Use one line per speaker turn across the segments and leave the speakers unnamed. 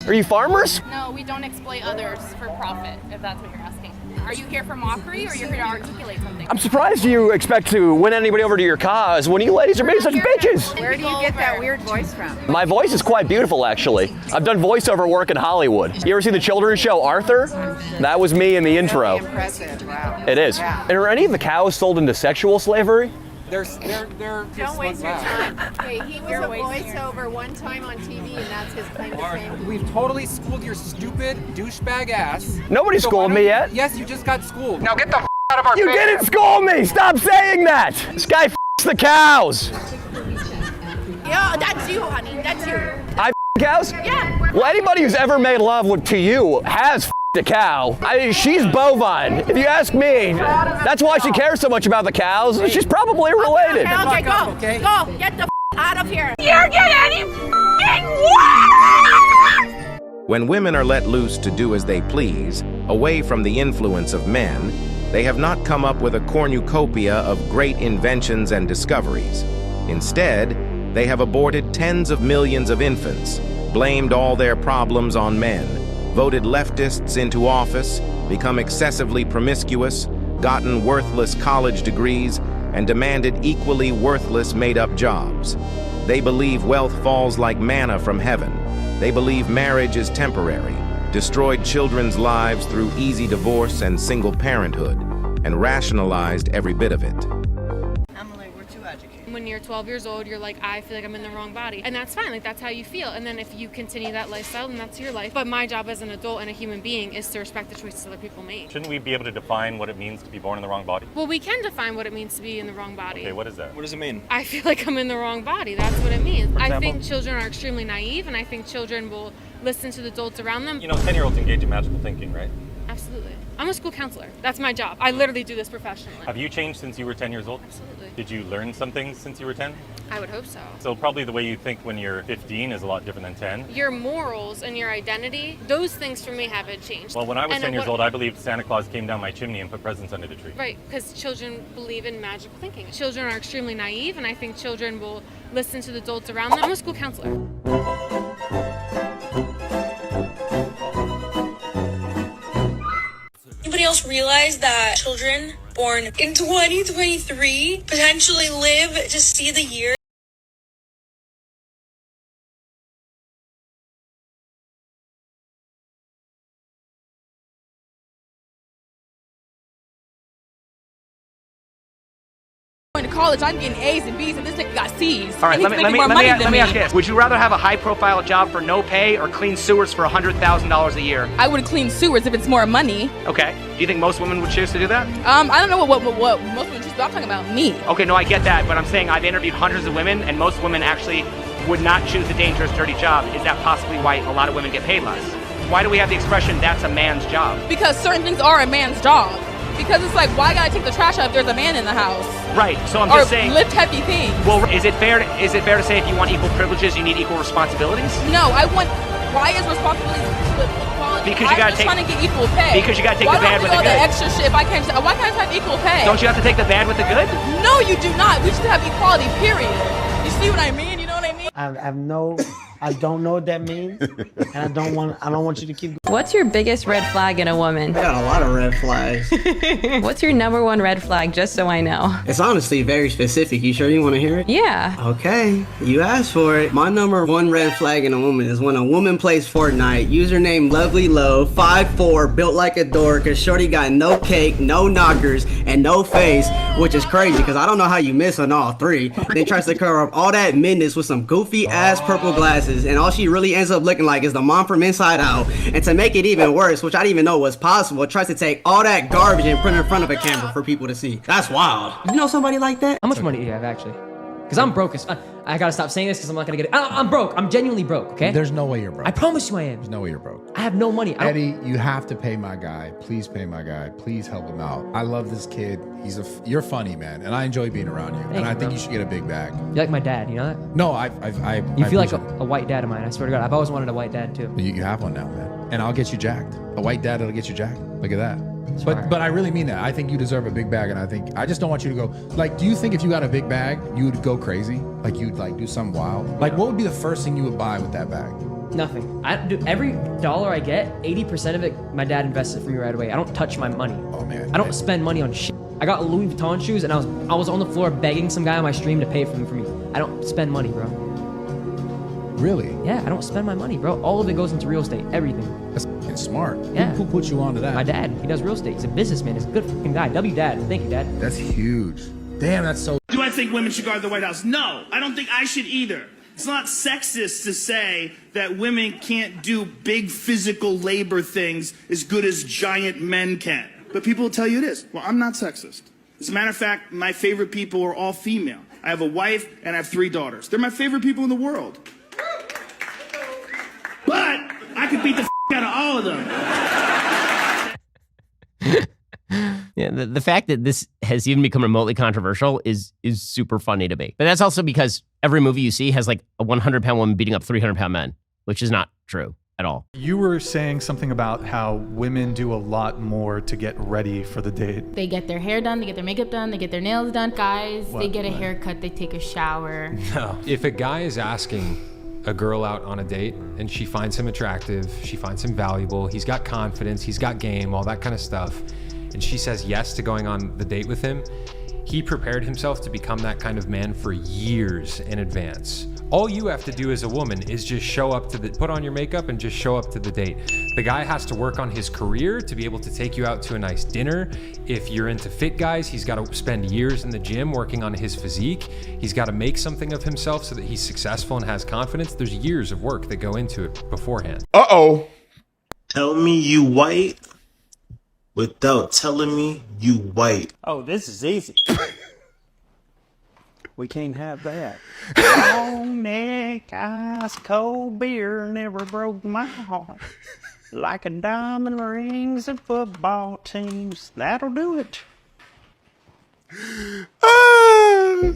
Are you farmers?
No, we don't exploit others for profit, if that's what you're asking. Are you here for mockery, or you're here to articulate something?
I'm surprised you expect to win anybody over to your cause when you ladies are being such bitches.
Where do you get that weird voice from?
My voice is quite beautiful, actually. I've done voiceover work in Hollywood. You ever see the children's show Arthur? That was me in the intro.
Very impressive, wow.
It is.
Yeah.
And are any of the cows sold into sexual slavery?
They're don't waste your time. Okay, he was a voiceover one time on TV, and that's his claim to fame.
We've totally schooled your stupid douchebag ass.
Nobody schooled me yet.
Yes, you just got schooled. Now get the out of our
You
face.
didn't school me! Stop saying that! This guy the cows!
Yeah, that's you, honey. That's you.
I cows?
Yeah.
Well, anybody who's ever made love to you has a cow. I mean, she's bovine. If you ask me, that's why she cares so much about the cows. She's probably related.
Okay, go.
Okay.
Go. Get the out of here.
You're getting When women are let loose to do as they please, away from the influence of men, they have not come up with a cornucopia of great inventions and discoveries. Instead, they have aborted tens of millions of infants, blamed all their problems on men, voted leftists into office, become excessively promiscuous, gotten worthless college degrees, and demanded equally worthless made-up jobs. They believe wealth falls like manna from heaven. They believe marriage is temporary, destroyed children's lives through easy divorce and single parenthood, and rationalized every bit of it.
When you're 12 years old, you're like, I feel like I'm in the wrong body. And that's fine, like that's how you feel. And then if you continue that lifestyle, then that's your life. But my job as an adult and a human being is to respect the choices other people make.
Shouldn't we be able to define what it means to be born in the wrong body?
Well, we can define what it means to be in the wrong body.
Okay, what is that?
What does it mean?
I feel like I'm in the wrong body. That's what it means.
For
I
example?
think children are extremely naive, and I think children will listen to the adults around them.
You know, 10-year-olds engage in magical thinking, right?
Absolutely. I'm a school counselor. That's my job. I literally do this professionally.
Have you changed since you were 10 years old?
Absolutely.
Did you learn some things since you were 10?
I would hope so.
So probably the way you think when you're 15 is a lot different than 10.
Your morals and your identity, those things for me haven't changed.
Well, when I was
And
10 years
what-
old, I believed Santa Claus came down my chimney and put presents under the tree.
Right, because children believe in magical thinking. Children are extremely naive, and I think children will listen to the adults around them. I'm a school counselor.
Anybody else realize that children born in 2023 potentially live to see the year?
Going to college, I'm getting A's and B's, and this nigga got C's.
All right,
and
let
he's
me
making more money than me.
ask you this. Would you rather have a high-profile job for no pay or clean sewers for $100,000 a year?
I would clean sewers if it's more money.
Okay. Do you think most women would choose to do that?
I don't know what most women choose, but I'm talking about me.
Okay, no, I get that, but I'm saying I've interviewed hundreds of women, and most women actually would not choose the dangerous, dirty job. Is that possibly why a lot of women get paid less? Why do we have the expression, that's a man's job?
Because certain things are a man's job. Because it's like, why gotta take the trash out if there's a man in the house?
Right, so I'm
or
just saying...
lift heavy things.
Well, is it fair to say if you want equal privileges, you need equal responsibilities?
No, why is responsibility split equality?
Because you gotta
I'm just trying to get equal pay.
Because you gotta take the bad with the
Why
good.
do all the extra shit if I can't, why can't I have equal pay?
Don't you have to take the bad with the good?
No, you do not. We should have equality, period. You see what I mean? You know what I mean?
I don't know what that means, and I don't want you to keep going.
What's your biggest red flag in a woman?
I got a lot of red flags.
What's your number one red flag, just so I know?
It's honestly very specific. You sure you want to hear it?
Yeah.
Okay, you asked for it. My number one red flag in a woman is when a woman plays Fortnite, username Lovely Low, 5'4", built like a door, cause shorty got no cake, no knockers, and no face, which is crazy, cause I don't know how you miss on all three. Then tries to cover up all that midness with some goofy ass purple glasses, and all she really ends up looking like is the mom from Inside Out. And to make it even worse, which I didn't even know was possible, tries to take all that garbage and put it in front of a camera for people to see. That's wild. You know somebody like that?
How much money do you have, actually? Because I'm broke as I gotta stop saying this because I'm not gonna get it. I'm broke. I'm genuinely broke, okay?
There's no way you're broke.
I promise you I am.
There's no way you're broke.
I have no money.
Eddie, you have to pay my guy. Please pay my guy. Please help him out. I love this kid. You're funny, man, and I enjoy being around you.
Thank
and I
you,
think
bro.
you should get a big bag.
You're like my dad, you know that?
No,
You feel like a
appreciate
white dad of mine. I swear to God, I've always wanted a white dad too.
it. You have one now, man, and I'll get you jacked. A white dad that'll get you jacked. Look at that.
Sorry.
But I really mean that. I think you deserve a big bag, and I just don't want you to go. Like, do you think if you got a big bag, you would go crazy? Like you'd like do something wild? Like, what would be the first thing you would buy with that bag?
Nothing. I do every dollar I get, 80% of it, my dad invests it for me right away. I don't touch my money.
Oh man.
I don't spend money on shit. I got Louis Vuitton shoes, and I was on the floor begging some guy on my stream to pay for them for me. I don't spend money, bro.
Really?
Yeah, I don't spend my money, bro. All of it goes into real estate, everything.
That's smart.
Yeah.
Who put you onto that?
My dad. He does real estate. He's a businessman. He's a good fucking guy. W Dad. Thank you, Dad.
That's huge. Damn, that's so.
Do I think women should guard the White House? No, I don't think I should either. It's not sexist to say that women can't do big physical labor things as good as giant men can. But people will tell you it is. Well, I'm not sexist. As a matter of fact, my favorite people are all female. I have a wife and I have 3 daughters. They're my favorite people in the world. But I could beat the out of all of them.
Yeah, the fact that this has even become remotely controversial is super funny to me. But that's also because every movie you see has like a 100-pound woman beating up 300-pound men, which is not true at all.
You were saying something about how women do a lot more to get ready for the date.
They get their hair done, they get their makeup done, they get their nails done. Guys, they get a haircut, they take a shower.
No. If a guy is asking a girl out on a date and she finds him attractive, she finds him valuable, he's got confidence, he's got game, all that kind of stuff, and she says yes to going on the date with him, he prepared himself to become that kind of man for years in advance. All you have to do as a woman is just show up to put on your makeup and just show up to the date. The guy has to work on his career to be able to take you out to a nice dinner. If you're into fit guys, he's got to spend years in the gym working on his physique. He's got to make something of himself so that he's successful and has confidence. There's years of work that go into it beforehand.
Uh-oh. Tell me you white without telling me you white.
Oh, this is easy. We can't have that. Long neck, ice cold beer never broke my heart. Like a diamond rings and football teams. That'll do it.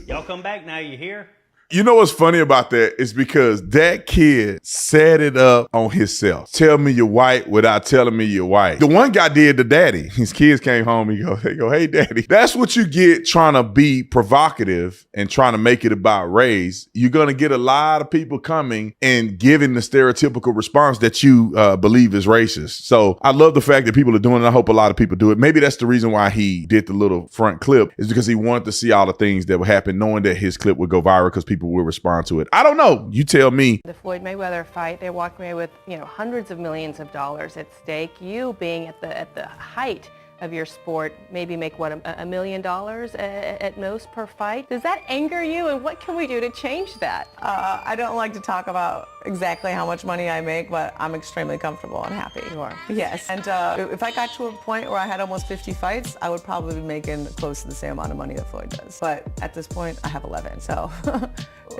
Y'all come back now, you hear?
You know what's funny about that is because that kid set it up on himself. Tell me you're white without telling me you're white. The one guy did the daddy. His kids came home, they go, hey, daddy. That's what you get trying to be provocative and trying to make it about race. You're going to get a lot of people coming and giving the stereotypical response that you believe is racist. So I love the fact that people are doing it. I hope a lot of people do it. Maybe that's the reason why he did the little front clip, is because he wanted to see all the things that would happen, knowing that his clip would go viral because people will respond to it. I don't know. You tell me.
The Floyd Mayweather fight, they walked away with, hundreds of millions of dollars at stake. You being at the height of your sport, maybe make what, $1 million at most per fight? Does that anger you, and what can we do to change that?
I don't like to talk about exactly how much money I make, but I'm extremely comfortable and happy.
You are.
Yes, and if I got to a point where I had almost 50 fights, I would probably be making close to the same amount of money that Floyd does. But at this point, I have 11, so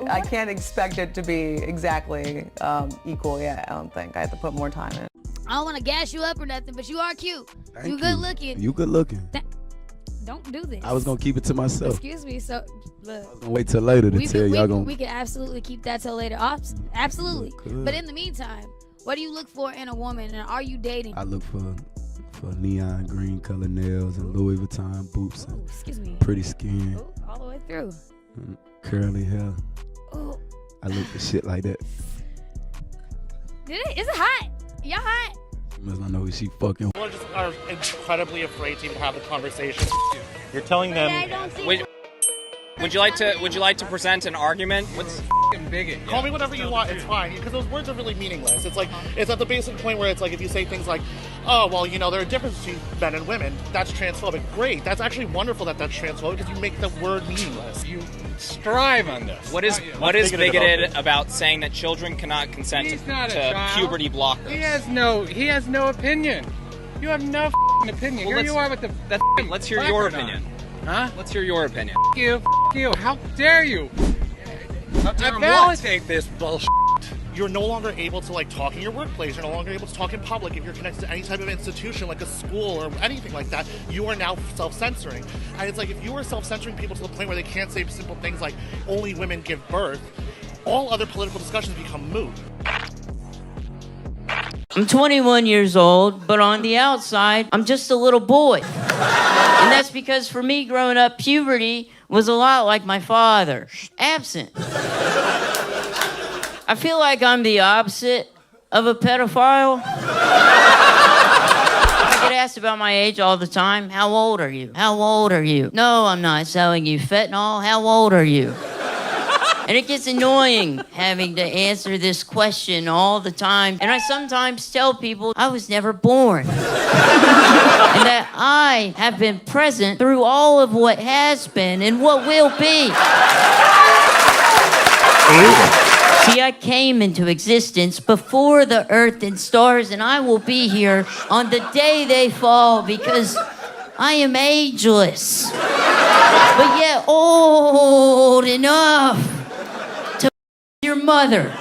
I can't expect it to be exactly equal yet, I don't think. I have to put more time in.
I don't want to gas you up or nothing, but you are cute.
Thank
you good looking.
You good looking.
Don't do this.
I was gonna keep it to myself.
Excuse me. So look.
I was gonna wait till later to tell y'all.
We can absolutely keep that till later. Absolutely. But in the meantime, what do you look for in a woman, and are you dating?
I look for neon green color nails and Louis Vuitton boots and
excuse me.
Pretty skin.
Ooh, all the way through.
And curly hair.
Ooh.
I look for shit like that.
Is it hot? Y'all hot?
I know who she fucking.
People just are incredibly afraid to even have the conversation.
You're telling them.
Would you like to present an argument? What's
bigot? Call me whatever you want. It's fine, because those words are really meaningless. It's like it's at the basic point where it's like if you say things like, "Oh, well, there are differences between men and women." That's transphobic. Great. That's actually wonderful that that's transphobic because you make the word meaningless.
You strive on this. What is bigoted about saying that children cannot consent to puberty blockers?
He has no opinion. You have no opinion.
Well,
Here you are with the.
Let's hear your opinion.
Huh?
Let's hear your opinion.
You. How dare you?
I validate this bullshit. You're no longer able to talk in your workplace. You're no longer able to talk in public. If you're connected to any type of institution like a school or anything like that, you are now self-censoring. And it's like if you were self-censoring people to the point where they can't say simple things like only women give birth, all other political discussions become moot.
I'm 21 years old, but on the outside, I'm just a little boy. And that's because for me, growing up, puberty was a lot like my father, absent. I feel like I'm the opposite of a pedophile? I get asked about my age all the time. How old are you? How old are you? No, I'm not selling you fentanyl. How old are you? And it gets annoying having to answer this question all the time. And I sometimes tell people I was never born. And that I have been present through all of what has been and what will be. See, I came into existence before the earth and stars, and I will be here on the day they fall because I am ageless, but yet old enough to your mother.